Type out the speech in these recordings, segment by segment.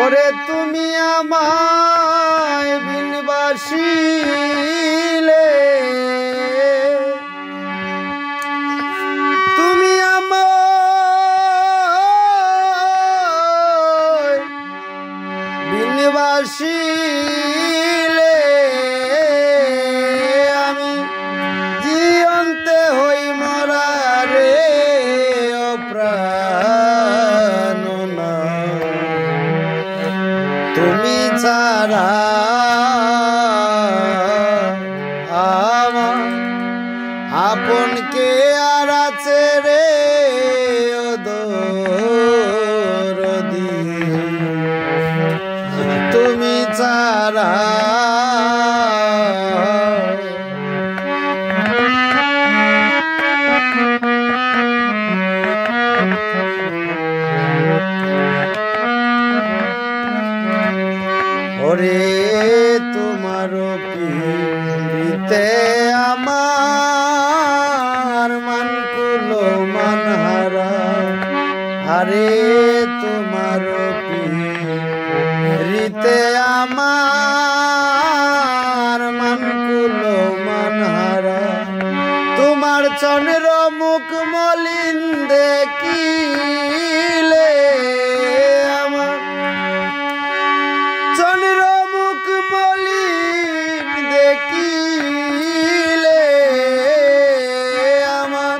ওরে তুমি আমায় বিনবাসিলে, তুমি আমায় বিনবাসিলে, আমি জীবন্তে হই মরা রে ও প্রাণ, তুমি ছাড়া আমার আপন কে আর আছে রে ও দরদি, তুমি ছাড়া ওরে তোমার পিতে আমার মানকুল মানহারা, আরে তোমার পিতে আমার মানকুল মানহারা, তোমার চন্দ্র মুখ মলিন দেখিলে, আমার চন্দ্র মুখ মলিন দেখিলে, আমার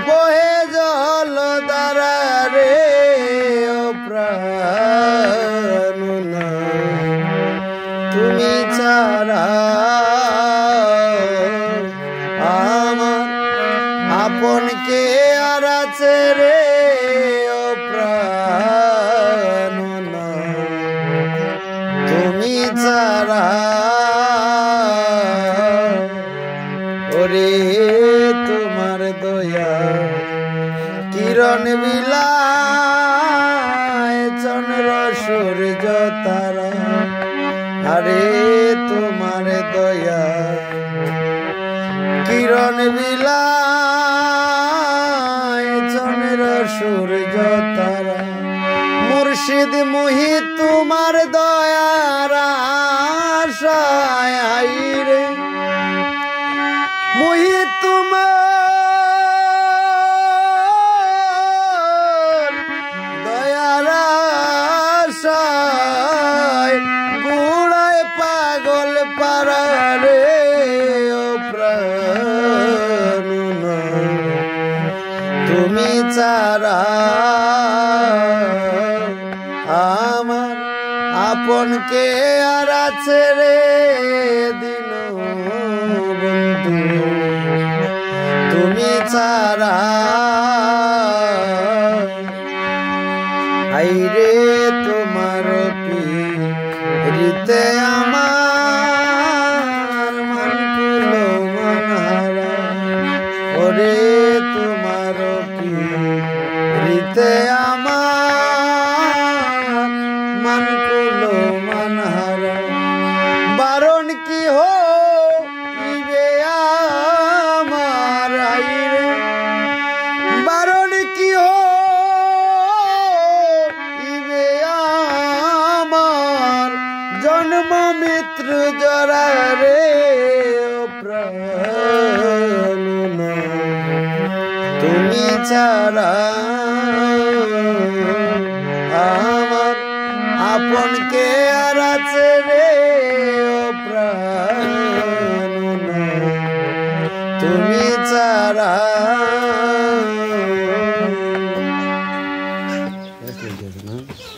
বহে জল দ্বারা রে ও প্রাণ, তুমি ছাড়া আমার আপন কে আর আছে রে ও প্রাণ, তুমি ছাড়া ওরে তোমার দয়া কিরণ বিলায় চন্দ্র সূর্য তারা, আরে তোমার দয়া কিরণ বিলায় চন্দ্র সূর্য তারা, মুর্শিদ মুহি তোমার দয়ার আশায় আইরে, মুহি তোমার দয়ার আশায় গুড়ায় পাগল পারা রে ও প্রাণ, তুমি ছাড়া আমার আপন কে আর আছে রে দিন বন্ধু, তুমি ছাড়া আইরে তোমার পিরিতে আমার মানকুল মানহারা, ওরে তোমার পিরিতে আমার মানকুল মানহারা, বারণ কি হইবে আমার আইরে, বারণ কি হইবে আমার জন্ম মৃত্যু জরা রে ও প্রাণ, তুমি ছাড়া আমার আপন কে আর আছে রে ও প্রাণ, তুমি ছাড়া